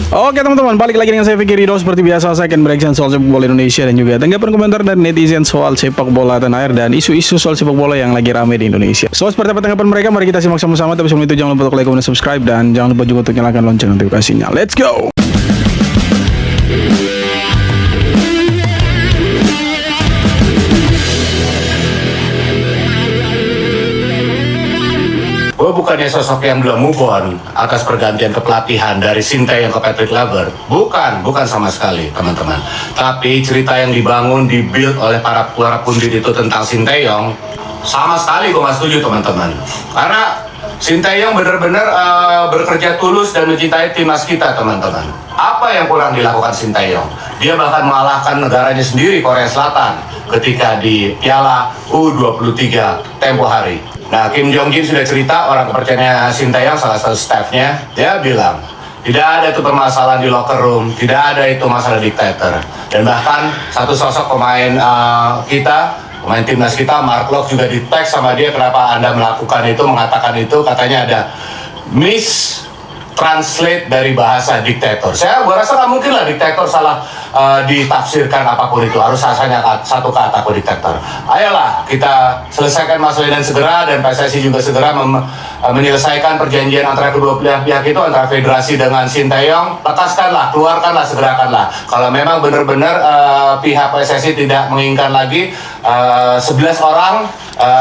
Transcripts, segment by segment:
Oke teman-teman, balik lagi dengan saya Fikri Ridho. Seperti biasa saya akan bereaction soal sepak bola Indonesia dan juga tanggapan komentar dari netizen soal sepak bola tanah air dan isu-isu soal sepak bola yang lagi rame di Indonesia. So, seperti apa tanggapan mereka? Mari kita simak sama-sama. Tapi sebelum itu jangan lupa untuk like, comment, subscribe, dan jangan lupa juga untuk nyalakan lonceng notifikasinya. Let's go! Gue bukannya sosok yang belum move on atas pergantian kepelatihan dari Sinteyong ke Patrick Kluivert. Bukan sama sekali teman-teman. Tapi cerita yang dibangun, dibuild oleh para pundit itu tentang Sinteyong, sama sekali gue gak setuju teman-teman. Karena Sinteyong benar-benar bekerja tulus dan mencintai timnas kita teman-teman. Apa yang kurang dilakukan Sinteyong? Dia bahkan mengalahkan negaranya sendiri, Korea Selatan, ketika di Piala U23 tempo hari. Nah, Kim Jong Jin sudah cerita, orang kepercayaannya Sinteyong, salah satu staffnya, dia bilang tidak ada itu permasalahan di locker room, tidak ada itu masalah diktator. Dan bahkan satu sosok pemain pemain timnas kita, Mark Locke, juga di-tag sama dia, kenapa Anda melakukan itu, mengatakan itu, katanya ada translate dari bahasa diktator. Gua rasa nggak mungkin lah diktator salah ditafsirkan apapun itu. Harus rasanya satu kata kok diktator. Ayolah kita selesaikan masalah ini dan segera, dan PSSI juga segera menyelesaikan perjanjian antara kedua pihak itu, antara federasi dengan Sinteyong. Lepaskanlah, keluarkanlah, segerakanlah. Kalau memang benar-benar pihak PSSI tidak menginginkan lagi 11 orang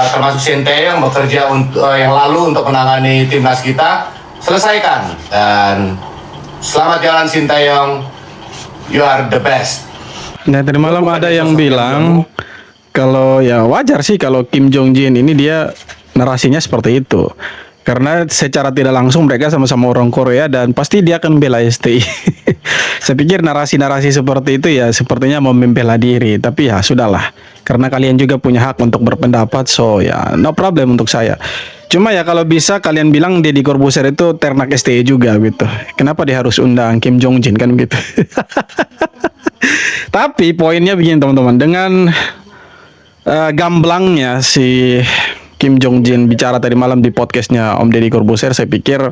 termasuk Sinteyong bekerja yang lalu untuk menangani timnas kita, selesaikan. Dan selamat jalan Sinteyong, you are the best. Nah, tadi malam ada yang bilang kalau ya wajar sih kalau Kim Jong Jin ini dia narasinya seperti itu. Karena secara tidak langsung mereka sama-sama orang Korea dan pasti dia akan membela STI. Saya pikir narasi-narasi seperti itu ya sepertinya mau membela diri. Tapi ya sudahlah. Karena kalian juga punya hak untuk berpendapat. So ya no problem untuk saya. Cuma ya kalau bisa kalian bilang Deddy Corbuzier itu ternak STI juga gitu. Kenapa dia harus undang Kim Jong Jin kan gitu. Tapi poinnya begini teman-teman. Dengan gamblangnya si Kim Jong Jin bicara tadi malam di podcastnya Om Deddy Corbuzier, saya pikir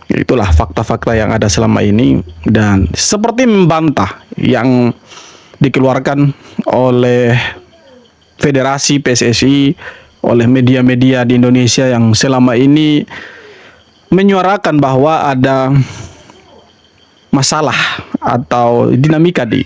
itulah fakta-fakta yang ada selama ini dan seperti membantah yang dikeluarkan oleh Federasi PSSI, oleh media-media di Indonesia yang selama ini menyuarakan bahwa ada masalah atau dinamika di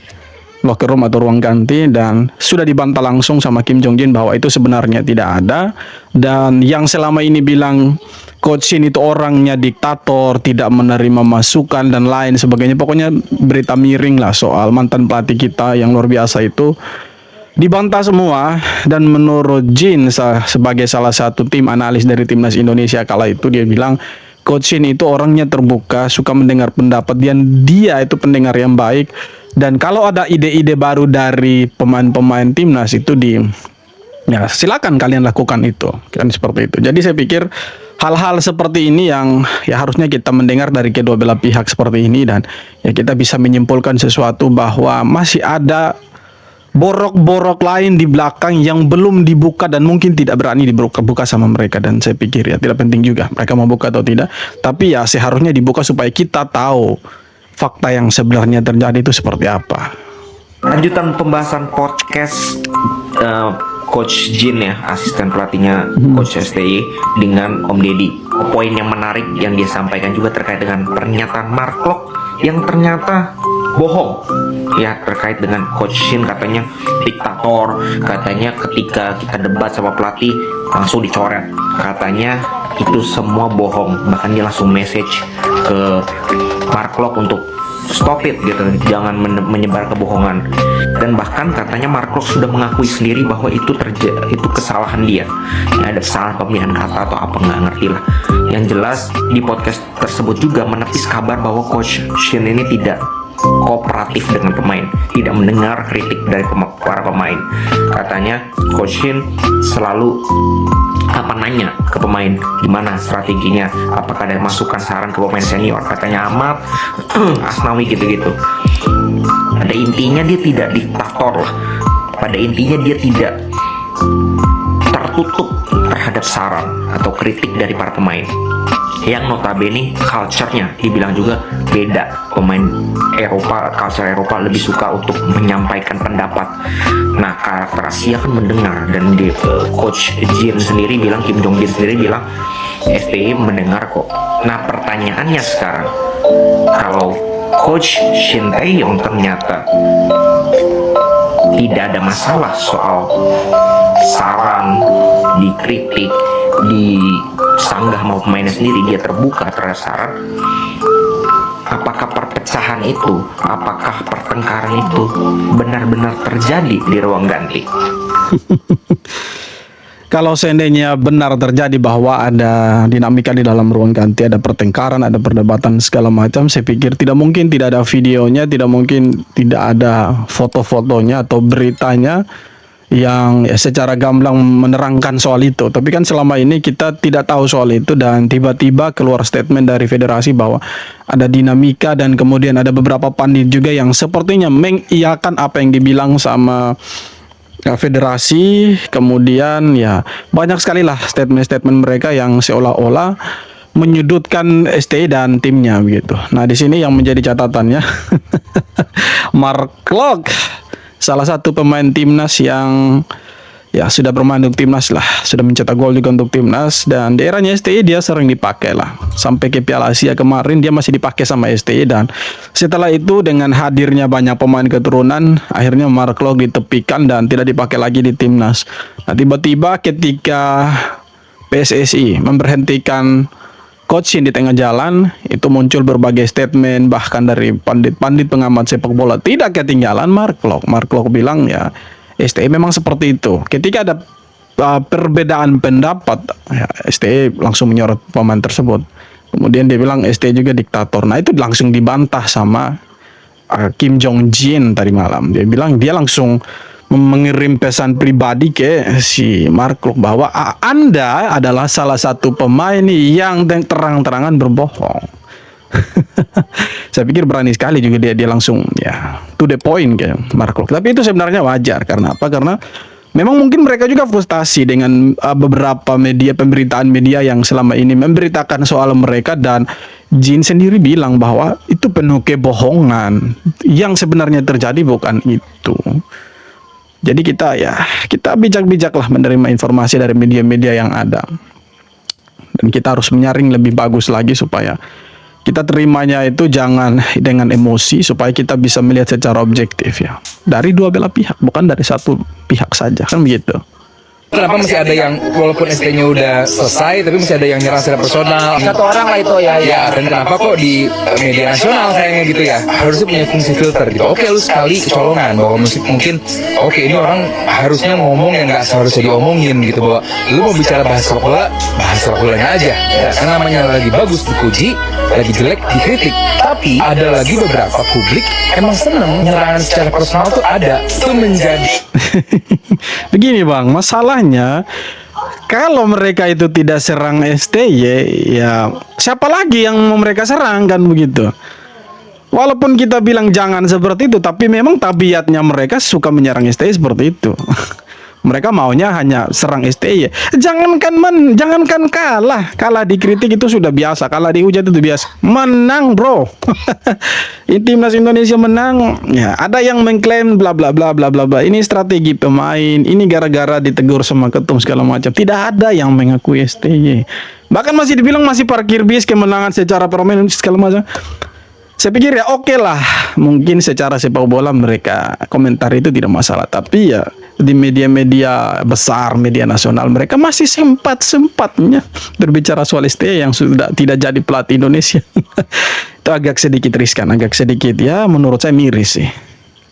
locker room atau ruang ganti, dan sudah dibantah langsung sama Kim Jong Jin bahwa itu sebenarnya tidak ada. Dan yang selama ini bilang Coach Shin itu orangnya diktator, tidak menerima masukan dan lain sebagainya, pokoknya berita miring lah soal mantan pelatih kita yang luar biasa itu, dibantah semua. Dan menurut Jin sebagai salah satu tim analis dari timnas Indonesia kala itu, dia bilang Coach Shin itu orangnya terbuka, suka mendengar pendapat, dan dia itu pendengar yang baik. Dan kalau ada ide-ide baru dari pemain-pemain timnas itu ya silakan kalian lakukan itu, kan seperti itu. Jadi saya pikir hal-hal seperti ini yang ya harusnya kita mendengar dari kedua belah pihak seperti ini, dan ya kita bisa menyimpulkan sesuatu bahwa masih ada borok-borok lain di belakang yang belum dibuka dan mungkin tidak berani dibuka sama mereka. Dan saya pikir ya tidak penting juga mereka mau buka atau tidak, tapi ya seharusnya dibuka supaya kita tahu fakta yang sebenarnya terjadi itu seperti apa. Lanjutan pembahasan podcast Coach Jin ya, asisten pelatihnya Coach STY dengan Om Deddy. Poin yang menarik yang dia sampaikan juga terkait dengan pernyataan Mark Locke yang ternyata bohong ya, terkait dengan Coach Shin, katanya diktator, katanya ketika kita debat sama pelatih langsung dicoret, katanya itu semua bohong. Bahkan dia langsung message ke Mark Locke untuk stop it gitu, jangan menyebar kebohongan. Dan bahkan katanya Mark Locke sudah mengakui sendiri bahwa itu kesalahan dia ya, ada kesalahan pemilihan kata atau apa, nggak ngerti lah. Yang jelas di podcast tersebut juga menepis kabar bahwa Coach Shin ini tidak kooperatif dengan pemain, tidak mendengar kritik dari para pemain. Katanya Coach Shin selalu nanya ke pemain gimana strateginya, apakah ada masukan saran ke pemain senior, katanya Ahmad Asnawi gitu-gitu. Pada intinya dia tidak diktator lah, pada intinya dia tidak tertutup terhadap saran atau kritik dari para pemain. yang notabene culture-nya dibilang juga beda. Pemain Eropa, culture Eropa lebih suka untuk menyampaikan pendapat. Nah, karakter Asia kan mendengar, dan Coach Jin sendiri bilang, Kim Jong Jin sendiri bilang STY mendengar kok. Nah, pertanyaannya sekarang, kalau Coach Shin Tae-yong ternyata tidak ada masalah soal saran, dikritik, disanggah mau pemainnya sendiri, dia terbuka terhadap saran, apakah perpecahan itu, apakah pertengkaran itu benar-benar terjadi di ruang ganti? Kalau seandainya benar terjadi bahwa ada dinamika di dalam ruang ganti, ada pertengkaran, ada perdebatan segala macam, saya pikir tidak mungkin tidak ada videonya, tidak mungkin tidak ada foto-fotonya atau beritanya yang secara gamblang menerangkan soal itu. Tapi kan selama ini kita tidak tahu soal itu, dan tiba-tiba keluar statement dari federasi bahwa ada dinamika, dan kemudian ada beberapa pandit juga yang sepertinya mengiyakan apa yang dibilang sama federasi. Kemudian ya banyak sekali lah statement-statement mereka yang seolah-olah menyudutkan STY dan timnya begitu. Nah, di sini yang menjadi catatannya Mark Klok, salah satu pemain timnas yang ya sudah bermain untuk timnas lah, sudah mencetak gol juga untuk timnas, dan di eranya STY dia sering dipakai lah. Sampai ke Piala Asia kemarin dia masih dipakai sama STY, dan setelah itu dengan hadirnya banyak pemain keturunan, akhirnya Mark Klok ditepikan dan tidak dipakai lagi di timnas. Nah, tiba-tiba ketika PSSI memberhentikan Coach Shin di tengah jalan, itu muncul berbagai statement, bahkan dari pandit-pandit pengamat sepak bola tidak ketinggalan Mark Klok. Mark Klok bilang ya STY memang seperti itu. Ketika ada perbedaan pendapat, ya, STY langsung menyorot pemain tersebut. Kemudian dia bilang STY juga diktator. Nah, itu langsung dibantah sama Kim Jong Jin tadi malam. Dia bilang dia langsung mengirim pesan pribadi ke si Mark Klok bahwa Anda adalah salah satu pemain yang terang-terangan berbohong. Saya pikir berani sekali juga dia langsung ya to the point kayak Mark Klok. Tapi itu sebenarnya wajar. Karena apa? Karena memang mungkin mereka juga frustasi dengan beberapa media, pemberitaan media yang selama ini memberitakan soal mereka, dan Jin sendiri bilang bahwa itu penuh kebohongan. Yang sebenarnya terjadi bukan itu. Jadi kita bijak-bijaklah menerima informasi dari media-media yang ada. Dan kita harus menyaring lebih bagus lagi supaya kita terimanya itu jangan dengan emosi, supaya kita bisa melihat secara objektif ya. Dari dua belah pihak, bukan dari satu pihak saja, kan begitu. Kenapa masih ada yang walaupun ST-nya udah selesai tapi masih ada yang nyerang secara personal? Satu orang lah itu ya. Ya, dan kenapa kok di media nasional sayangnya gitu ya? Harusnya punya fungsi filter gitu. Oke, lu sekali kecolongan bahwa mungkin oke, ini orang harusnya ngomong yang nggak seharusnya diomongin gitu, bahwa lu mau bicara bahas sepak bola, bahas sepak bolanya aja. Ya, kan namanya lagi bagus dipuji, lagi jelek dikritik. Tapi ada lagi beberapa publik emang seneng nyerangan secara personal tuh ada. Itu menjadi Begini Bang, masalahnya kalau mereka itu tidak serang STY, ya siapa lagi yang mau mereka serang, kan begitu. Walaupun kita bilang jangan seperti itu, tapi memang tabiatnya mereka suka menyerang STY seperti itu. Mereka maunya hanya serang STY. Jangankan kalah dikritik itu sudah biasa, kalah dihujat itu biasa. Menang, bro. Timnas Indonesia menang. Ya, ada yang mengklaim bla bla bla bla bla bla. Ini strategi pemain, ini gara-gara ditegur sama ketum segala macam. Tidak ada yang mengakui STY. Bahkan masih dibilang masih parkir bis kemenangan secara permainan segala macam. Saya pikir ya oke lah, mungkin secara sepak bola mereka komentar itu tidak masalah, tapi ya di media-media besar, media nasional, mereka masih sempat-sempatnya berbicara soal STY yang sudah tidak jadi pelatih Indonesia. Itu agak sedikit riskan, agak sedikit ya menurut saya miris sih.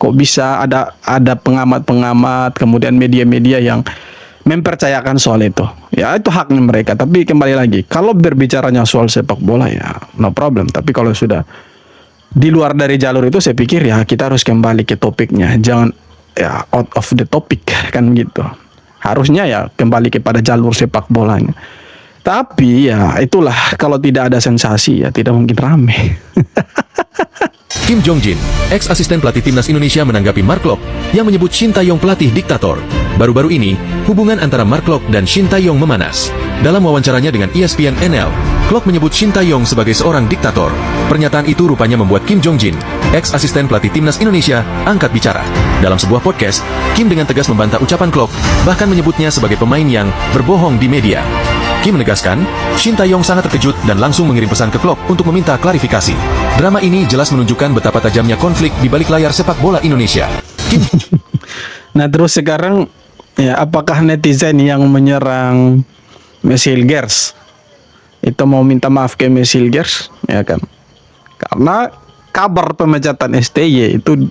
Kok bisa ada pengamat-pengamat, kemudian media-media yang mempercayakan soal itu. Ya itu haknya mereka, tapi kembali lagi, kalau berbicaranya soal sepak bola ya no problem, tapi kalau sudah di luar dari jalur itu, saya pikir ya kita harus kembali ke topiknya, jangan ya out of the topic, kan gitu. Harusnya ya kembali kepada jalur sepak bolanya. Tapi ya itulah, kalau tidak ada sensasi ya tidak mungkin rame. Kim Jong Jin, ex-asisten pelatih timnas Indonesia menanggapi Mark Klok yang menyebut Shin Tae-yong pelatih diktator. Baru-baru ini, hubungan antara Mark Klok dan Shin Tae-yong memanas. Dalam wawancaranya dengan ESPN NL, Klok menyebut Shin Tae-yong sebagai seorang diktator. Pernyataan itu rupanya membuat Kim Jong-jin, ex-asisten pelatih timnas Indonesia, angkat bicara. Dalam sebuah podcast, Kim dengan tegas membantah ucapan Klok, bahkan menyebutnya sebagai pemain yang berbohong di media. Kim menegaskan, Shin Tae-yong sangat terkejut dan langsung mengirim pesan ke Klok untuk meminta klarifikasi. Drama ini jelas menunjukkan betapa tajamnya konflik di balik layar sepak bola Indonesia. Kim Nah terus sekarang ya apakah netizen yang menyerang Messi Hilgers itu mau minta maaf ke Messi Hilgers, ya kan? Karena kabar pemecatan STY itu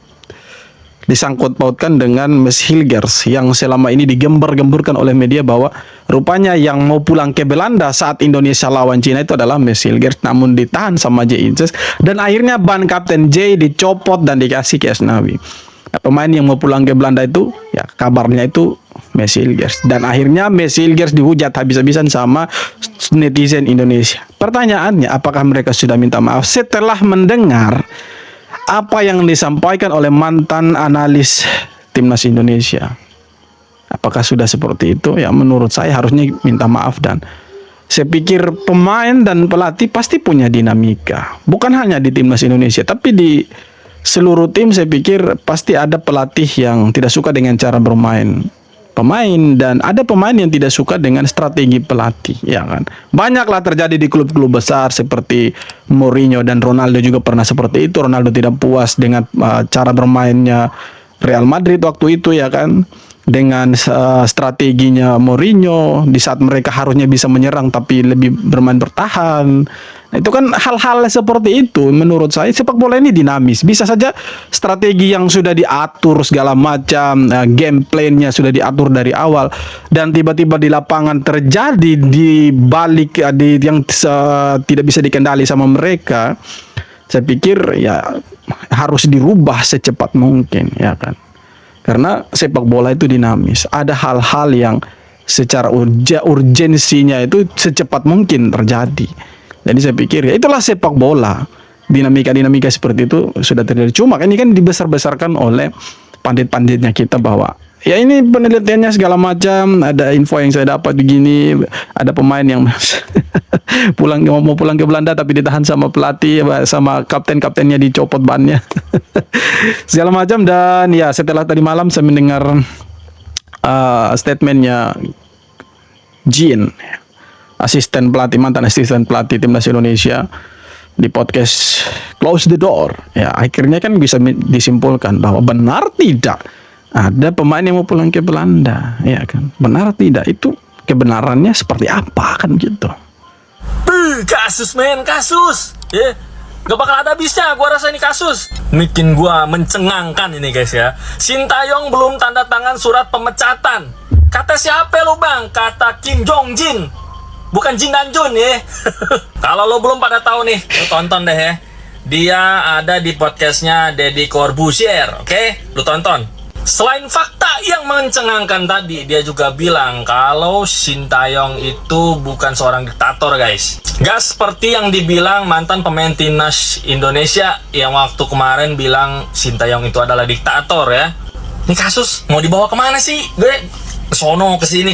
disangkut pautkan dengan Messi Hilgers yang selama ini digembar-gemburkan oleh media bahwa rupanya yang mau pulang ke Belanda saat Indonesia lawan Cina itu adalah Messi Hilgers, namun ditahan sama J Inces dan akhirnya ban Kapten J dicopot dan dikasih ke Asnawi. Nah, pemain yang mau pulang ke Belanda itu ya kabarnya itu Messi Hilgers, dan akhirnya Messi Hilgers dihujat habis-habisan sama netizen Indonesia. Pertanyaannya, apakah mereka sudah minta maaf setelah mendengar apa yang disampaikan oleh mantan analis timnas Indonesia? Apakah sudah seperti itu? Ya menurut saya harusnya minta maaf, dan saya pikir pemain dan pelatih pasti punya dinamika. Bukan hanya di timnas Indonesia, tapi di seluruh tim saya pikir pasti ada pelatih yang tidak suka dengan cara bermain pemain, dan ada pemain yang tidak suka dengan strategi pelatih, ya kan. Banyaklah terjadi di klub-klub besar seperti Mourinho, dan Ronaldo juga pernah seperti itu. Ronaldo tidak puas dengan cara bermainnya Real Madrid waktu itu, ya kan, dengan strateginya Mourinho di saat mereka harusnya bisa menyerang tapi lebih bermain bertahan. Nah, itu kan hal-hal seperti itu. Menurut saya sepak bola ini dinamis. Bisa saja strategi yang sudah diatur segala macam, game plan-nya sudah diatur dari awal, dan tiba-tiba di lapangan terjadi di balik yang tidak bisa dikendali sama mereka. Saya pikir ya harus dirubah secepat mungkin, ya kan. Karena sepak bola itu dinamis. Ada hal-hal yang secara urgensinya itu secepat mungkin terjadi. Jadi saya pikir ya itulah sepak bola. Dinamika-dinamika seperti itu sudah terjadi. Cuma ini kan dibesar-besarkan oleh pandit-panditnya kita bahwa ya ini penelitiannya segala macam. Ada info yang saya dapat begini. Ada pemain yang mau pulang ke Belanda tapi ditahan sama pelatih, sama kaptennya dicopot bannya. Segala macam. Dan ya setelah tadi malam saya mendengar statementnya Jin, mantan asisten pelatih timnas Indonesia, di podcast Close the Door. Ya akhirnya kan bisa disimpulkan bahwa benar tidak ada pemain yang mau pulang ke Belanda, ya kan. Benar tidak, itu kebenarannya seperti apa kan gitu. Kasus men, kasus. Gak bakal ada habisnya gua rasa ini kasus. Bikin gua mencengangkan ini guys ya. Shin Tae-yong belum tanda tangan surat pemecatan. Kata siapa lu bang? Kata Kim Jong-jin. Bukan Jin dan Jun ya. Kalau lo belum pada tahu nih, lo tonton deh ya. Dia ada di podcastnya Deddy Corbuzier, oke? Lo tonton. Selain fakta yang mencengangkan tadi, dia juga bilang kalau Shin Tae-yong itu bukan seorang diktator guys. Gak seperti yang dibilang mantan pemain timnas Indonesia yang waktu kemarin bilang Shin Tae-yong itu adalah diktator ya. Ini kasus mau dibawa kemana sih? Gue kesono kesini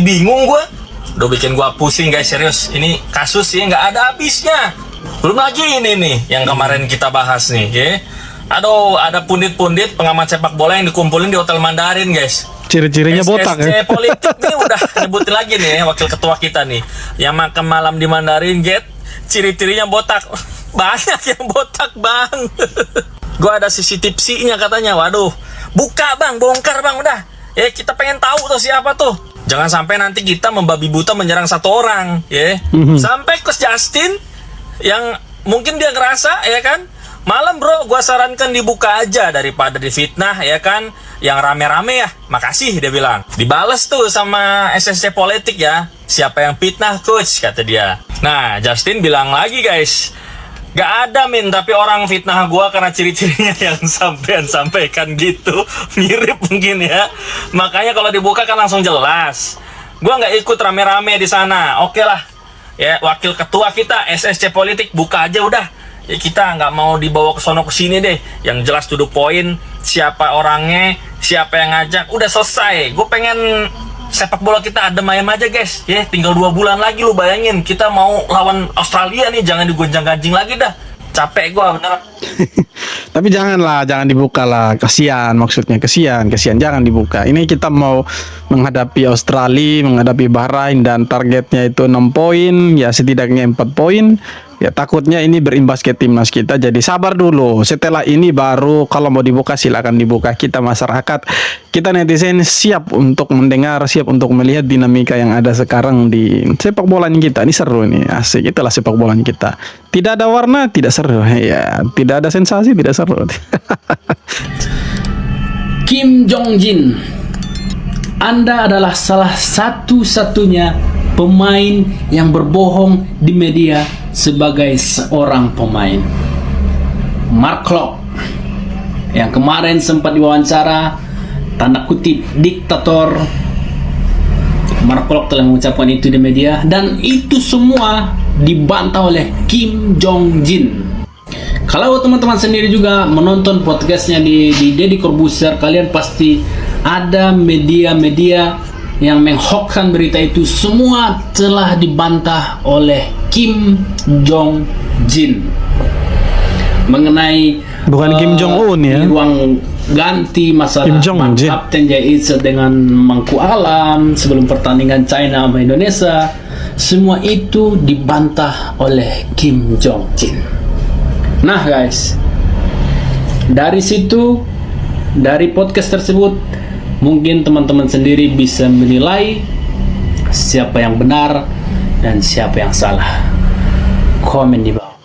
bingung gue. Udah bikin gua pusing guys, serius. Ini kasus ya nggak ada habisnya. Belum lagi ini nih yang kemarin kita bahas nih ya. Aduh, ada pundit-pundit pengamat sepak bola yang dikumpulin di Hotel Mandarin guys. Ciri-cirinya botak ya. Politik nih udah nyebutin lagi nih wakil ketua kita nih. Yang makan malam di Mandarin Gate, ciri-cirinya botak. Banyak yang botak bang. Gua ada CCTV-nya katanya. Waduh, buka bang, bongkar bang udah. Ya kita pengen tahu tuh siapa tuh. Jangan sampai nanti kita membabi buta menyerang satu orang, ya. Sampai Coach Justin yang mungkin dia ngerasa, ya kan, malam bro, gua sarankan dibuka aja daripada difitnah, ya kan, yang rame-rame ya. Makasih dia bilang. Dibales tuh sama SSC Politik ya. Siapa yang fitnah coach kata dia. Nah Justin bilang lagi guys. Gak ada min, tapi orang fitnah gua karena ciri-cirinya yang sampean sampaikan gitu. Mirip mungkin ya. Makanya kalau dibuka kan langsung jelas. Gua nggak ikut rame-rame di sana. Oke lah. Ya, wakil ketua kita SSC Politik buka aja udah. Ya kita nggak mau dibawa ke sono ke sini deh. Yang jelas to the point, siapa orangnya, siapa yang ngajak, udah selesai. Gue pengen sepak bola kita adem ayem aja guys, ya tinggal 2 bulan lagi. Lu bayangin kita mau lawan Australia nih, jangan digonjang-ganjing lagi dah. Capek gue bener. Tapi jangan dibuka lah, kasihan, maksudnya kasihan, jangan dibuka. Ini kita mau menghadapi Australia, menghadapi Bahrain, dan targetnya itu 6 poin, ya setidaknya 4 poin. Ya takutnya ini berimbas ke timnas kita, jadi sabar dulu. Setelah ini baru kalau mau dibuka silakan dibuka. Kita masyarakat, kita netizen siap untuk mendengar, siap untuk melihat dinamika yang ada sekarang di sepak bola kita. Ini seru nih, asik. Itulah sepak bola kita. Tidak ada warna, tidak seru. Ya, tidak ada sensasi, tidak seru. Kim Jong Jin, Anda adalah salah satu-satunya pemain yang berbohong di media sebagai seorang pemain. Mark Klok yang kemarin sempat diwawancara, tanda kutip diktator, Mark Klok telah mengucapkan itu di media, dan itu semua dibantah oleh Kim Jong Jin. Kalau teman-teman sendiri juga menonton podcastnya di Deddy Corbuzier, kalian pasti ada media-media yang menghoaxkan berita itu. Semua telah dibantah oleh Kim Jong Jin mengenai Bukan Kim Jong Un ya. di ruang ganti masalah Kim Jong Jin. Kapten Jaiz dengan Mangku Alam sebelum pertandingan China sama Indonesia. Semua itu dibantah oleh Kim Jong Jin. Nah guys, dari situ, dari podcast tersebut, mungkin teman-teman sendiri bisa menilai siapa yang benar dan siapa yang salah. Komen di bawah.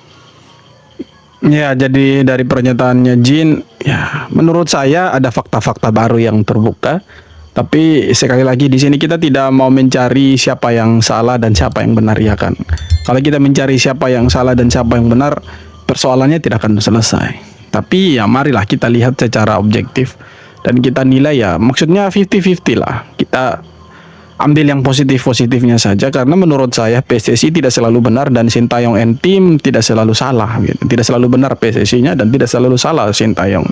Ya, jadi dari pernyataannya Jin, ya menurut saya ada fakta-fakta baru yang terbuka. Tapi sekali lagi di sini kita tidak mau mencari siapa yang salah dan siapa yang benar, ya kan. Kalau kita mencari siapa yang salah dan siapa yang benar, persoalannya tidak akan selesai. Tapi ya marilah kita lihat secara objektif dan kita nilai, ya maksudnya 50-50 lah. Kita ambil yang positif-positifnya saja, karena menurut saya PSSI tidak selalu benar dan Sintayong and team tidak selalu salah gitu. Tidak selalu benar PSSI-nya dan tidak selalu salah Sintayong.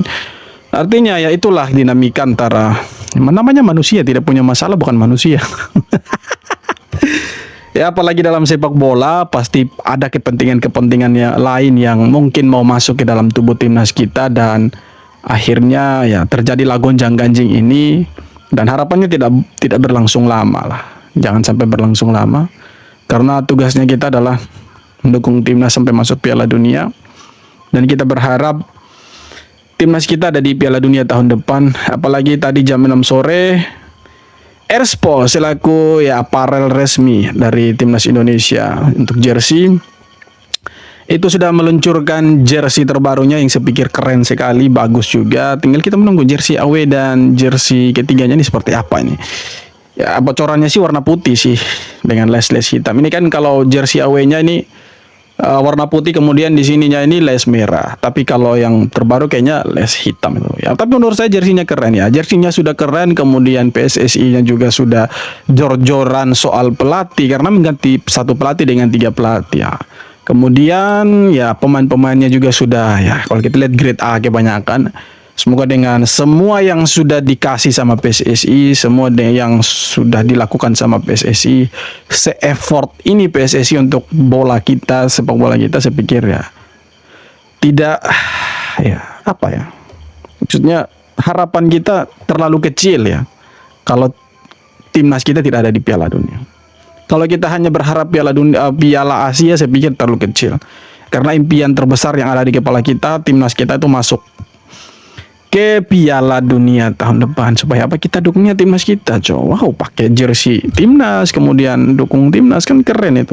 Artinya ya itulah dinamika antara, namanya manusia, tidak punya masalah bukan manusia. Ya apalagi dalam sepak bola pasti ada kepentingan-kepentingan yang lain yang mungkin mau masuk ke dalam tubuh timnas kita, dan akhirnya ya terjadilah gonjang-ganjing ini, dan harapannya tidak berlangsung lama lah. Jangan sampai berlangsung lama, karena tugasnya kita adalah mendukung timnas sampai masuk Piala Dunia, dan kita berharap timnas kita ada di Piala Dunia tahun depan. Apalagi tadi jam 6 sore Erspo selaku ya aparel resmi dari timnas Indonesia untuk jersey itu sudah meluncurkan jersey terbarunya yang saya pikir keren sekali, bagus juga. Tinggal kita menunggu jersey away dan jersey ketiganya ini seperti apa ini. Ya bocorannya sih warna putih sih dengan les-les hitam. Ini kan kalau jersey away-nya ini warna putih, kemudian di sininya ini les merah. Tapi kalau yang terbaru kayaknya les hitam itu. Ya, tapi menurut saya jersinya keren ya. Jersinya sudah keren, kemudian PSSI-nya juga sudah jor-joran soal pelatih karena mengganti satu pelatih dengan 3 pelatih ya. Kemudian ya pemain-pemainnya juga sudah ya, kalau kita lihat grade A kebanyakan. Semoga dengan semua yang sudah dikasih sama PSSI, semua yang sudah dilakukan sama PSSI, se-effort ini PSSI untuk bola kita, sepak bola kita, saya pikir ya tidak, ya apa ya, maksudnya harapan kita terlalu kecil ya kalau timnas kita tidak ada di Piala Dunia. Kalau kita hanya berharap Piala Dunia, Piala Asia, saya pikir terlalu kecil, karena impian terbesar yang ada di kepala kita, timnas kita itu masuk ke Piala Dunia tahun depan. Supaya apa? Kita dukungnya timnas kita, cow. Wow, pakai jersey timnas, kemudian dukung timnas, kan keren itu.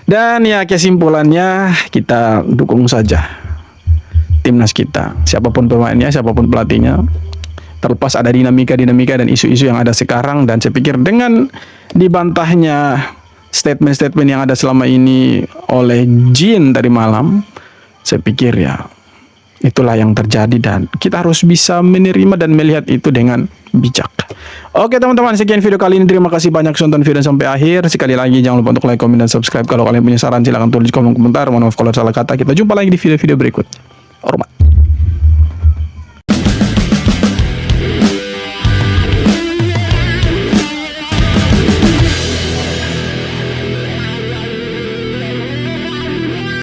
Dan ya kesimpulannya kita dukung saja timnas kita, siapapun pemainnya, siapapun pelatihnya, terlepas ada dinamika dan isu-isu yang ada sekarang. Dan saya pikir dengan dibantahnya statement-statement yang ada selama ini oleh Jin tadi malam, saya pikir ya itulah yang terjadi dan kita harus bisa menerima dan melihat itu dengan bijak. Oke teman-teman, sekian video kali ini. Terima kasih banyak sudah nonton video sampai akhir. Sekali lagi jangan lupa untuk like, komen, dan subscribe. Kalau kalian punya saran silahkan tulis di kolom komentar. Mohon maaf kalau salah kata. Kita jumpa lagi di video-video berikut. Hormat.